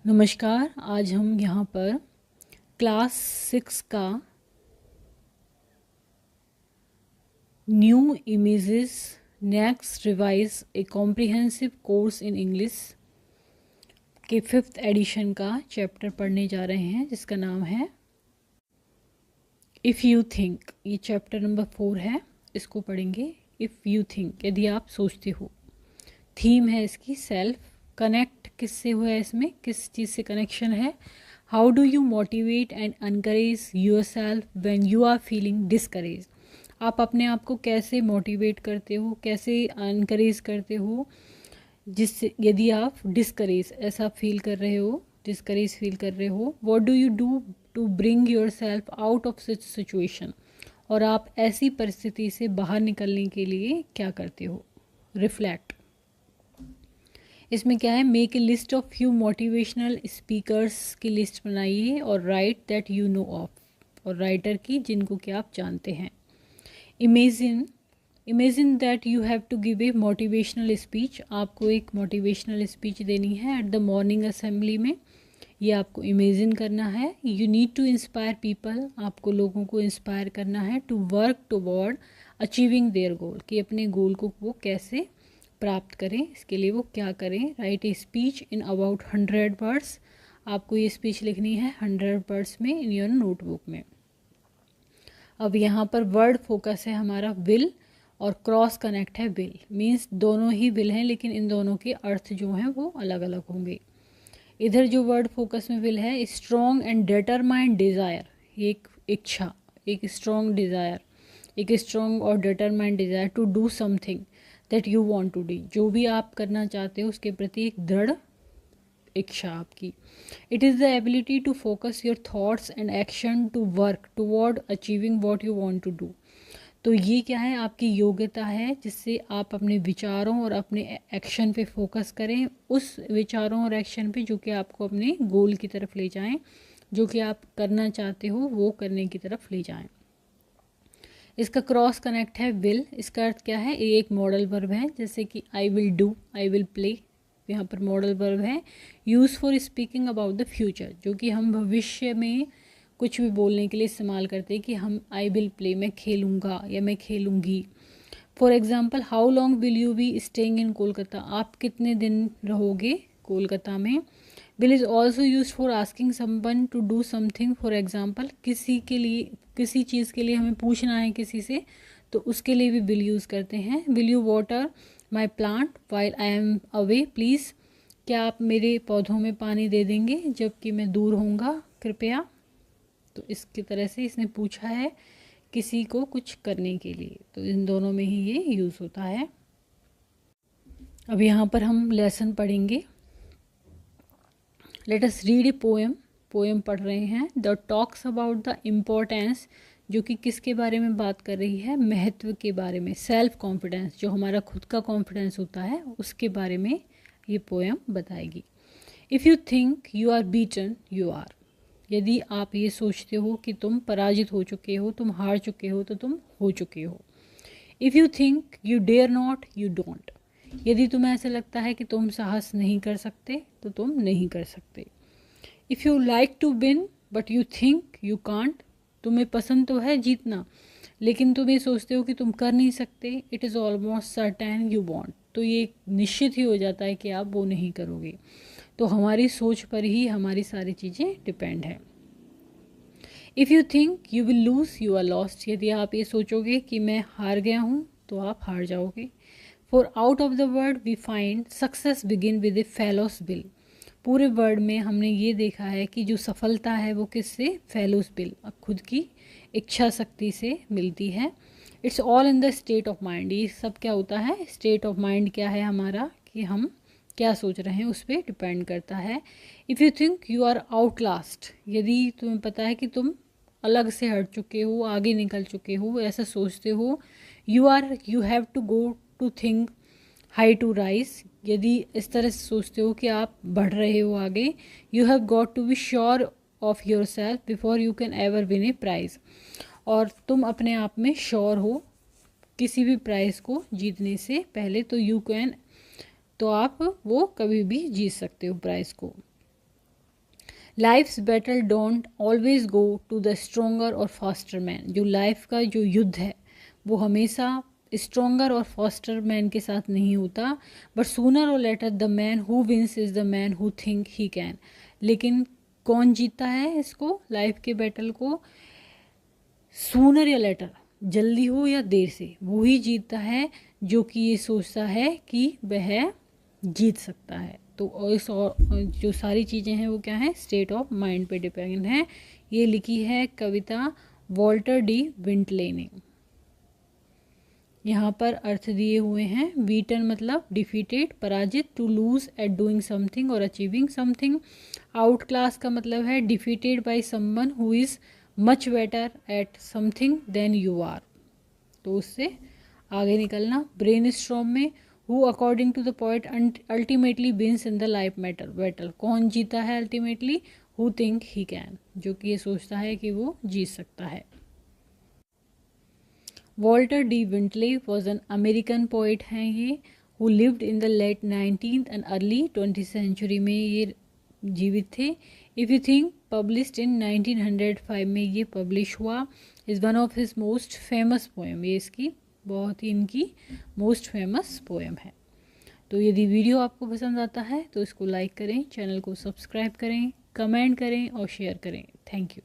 नमस्कार। आज हम यहाँ पर क्लास 6 का new images next revise A comprehensive course in English के 5th एडिशन का चैप्टर पढ़ने जा रहे हैं, जिसका नाम है इफ़ यू थिंक। ये चैप्टर नंबर 4 है, इसको पढ़ेंगे। इफ़ यू थिंक, यदि आप सोचते हो। थीम है इसकी सेल्फ। कनेक्ट किससे हुआ है, इसमें किस चीज़ से कनेक्शन है। How do you motivate and encourage your self when you are feeling discourage. आप अपने आप को कैसे मोटिवेट करते हो, कैसे अनकरेज करते हो, जिससे यदि आप डिस्करेज ऐसा फील कर रहे हो, डिस्करेज फील कर रहे हो। What do you do to bring your self out of such situation, और आप ऐसी परिस्थिति से बाहर निकलने के लिए क्या करते हो। रिफ्लेक्ट, इसमें क्या है, make a list of few motivational speakers की लिस्ट बनाइए और write that you know of, और राइटर की जिनको कि आप जानते हैं। Imagine that you have to give a motivational speech, आपको एक मोटिवेशनल स्पीच देनी है एट द मॉर्निंग असेंबली में। ये आपको इमेजिन करना है। You need to inspire people, आपको लोगों को इंस्पायर करना है to work toward achieving their goal, कि अपने गोल को वो कैसे प्राप्त करें, इसके लिए वो क्या करें। Right a speech in about 100 words, आपको ये स्पीच लिखनी है 100 वर्ड्स में इन योर नोटबुक में। अब यहाँ पर वर्ड फोकस है हमारा विल, और क्रॉस कनेक्ट है विल। मीन्स दोनों ही विल हैं, लेकिन इन दोनों के अर्थ जो हैं वो अलग अलग होंगे। इधर जो वर्ड फोकस में विल है, स्ट्रॉन्ग एंड डिटरमाइंड डिज़ायर, एक इच्छा, एक स्ट्रॉन्ग डिज़ायर, एक स्ट्रॉन्ग और determined desire to do something that you want to do, जो भी आप करना चाहते हो उसके प्रति एक दृढ़ इच्छा आपकी। It is the ability to focus your thoughts and action to work toward achieving what you want to do. तो ये क्या है, आपकी योग्यता है जिससे आप अपने विचारों और अपने एक्शन पे फोकस करें, उस विचारों और एक्शन पे जो कि आपको अपने गोल की तरफ ले जाएं, जो कि आप करना चाहते हो वो करने की तरफ ले जाएं। इसका क्रॉस कनेक्ट है विल। इसका अर्थ क्या है, ये एक मॉडल वर्ब है, जैसे कि I will do, I will play, यहाँ पर मॉडल वर्ब है। Use for speaking about the future, जो कि हम भविष्य में कुछ भी बोलने के लिए इस्तेमाल करते हैं, कि हम आई विल प्ले, मैं खेलूँगा या मैं खेलूँगी। For example, how long will you be staying in Kolkata, आप कितने दिन रहोगे कोलकाता में। Will is also use for asking someone to do something. For example, किसी के लिए, किसी चीज़ के लिए हमें पूछना है किसी से, तो उसके लिए भी विल यूज़ करते हैं। Will you water my plant while I am away please, क्या आप मेरे पौधों में पानी दे देंगे जबकि मैं दूर होऊंगा, कृपया। तो इसकी तरह से इसने पूछा है किसी को कुछ करने के लिए, तो इन दोनों में ही ये यूज़ होता है। अब यहाँ पर हम लेसन पढ़ेंगे। Let us read a poem. Poem पढ़ रहे हैं। The talks about the importance, जो कि किसके बारे में बात कर रही है, महत्व के बारे में। सेल्फ कॉन्फिडेंस, जो हमारा खुद का कॉन्फिडेंस होता है, उसके बारे में ये पोएम बताएगी। If you think you are beaten you are, यदि आप ये सोचते हो कि तुम पराजित हो चुके हो, तुम हार चुके हो, तो तुम हो चुके हो। If you think you dare not you don't, यदि तुम्हें ऐसा लगता है कि तुम साहस नहीं कर सकते, तो तुम नहीं कर सकते। If you like to win but you think you can't, तुम्हें पसंद तो है जीतना, लेकिन तुम ये सोचते हो कि तुम कर नहीं सकते। It is almost certain you want, तो ये निश्चित ही हो जाता है कि आप वो नहीं करोगे। तो हमारी सोच पर ही हमारी सारी चीज़ें डिपेंड है। If you think you will lose you are lost, यदि आप ये सोचोगे कि मैं हार गया हूँ, तो आप हार जाओगे। For out of the world we find success begin with a fellow's will, पूरे वर्ड में हमने ये देखा है कि जो सफलता है वो किससे, फेलोस विल, अब खुद की इच्छा शक्ति से मिलती है। It's all in the state of mind, ये सब क्या होता है, स्टेट ऑफ माइंड क्या है हमारा, कि हम क्या सोच रहे हैं उस पर डिपेंड करता है। If you think you are outclassed, यदि तुम्हें पता है कि तुम अलग से हट चुके हो, आगे निकल चुके हो, ऐसा सोचते हो। You have to go to think high to rise, यदि इस तरह से सोचते हो कि आप बढ़ रहे हो आगे। You have got to be sure of your self before you can ever win a prize, और तुम अपने आप में श्योर हो किसी भी प्राइज़ को जीतने से पहले, तो यू कैन, तो आप वो कभी भी जीत सकते हो प्राइज़ को। Life's battle don't always go to the stronger or faster man. जो लाइफ का जो युद्ध है वो हमेशा स्ट्रोंगर और फास्टर मैन के साथ नहीं होता, but sooner or later the man who wins is the man who think he can. लेकिन कौन जीतता है इसको, लाइफ के बैटल को, सूनर या लेटर, जल्दी हो या देर से, वो ही जीतता है जो कि ये सोचता है कि वह जीत सकता है। तो इस और जो सारी चीज़ें हैं वो क्या है, स्टेट ऑफ माइंड पे डिपेंड है। ये लिखी है कविता वॉल्टर डी विंटले ने। यहाँ पर अर्थ दिए हुए हैं। बीटन मतलब डिफीटेड, पराजित, to lose at doing something और अचीविंग समथिंग। आउट क्लास का मतलब है defeated by someone who is much better at something than you are, तो उससे आगे निकलना। ब्रेन स्ट्रॉम में who according to the poet ultimately wins in the life matter battle, कौन जीता है ultimately, who think he can, जो कि ये सोचता है कि वो जीत सकता है। Walter D Wintle was an American poet हैं ये, who lived in the late 19th and early 20th century में ये जीवित थे। If you think published in 1905 में ये पब्लिश हुआ। Is one of his most famous poem, ये इसकी बहुत ही इनकी मोस्ट फेमस पोएम है। तो यदि वीडियो आपको पसंद आता है तो इसको लाइक करें, चैनल को सब्सक्राइब करें, कमेंट करें और शेयर करें। Thank you.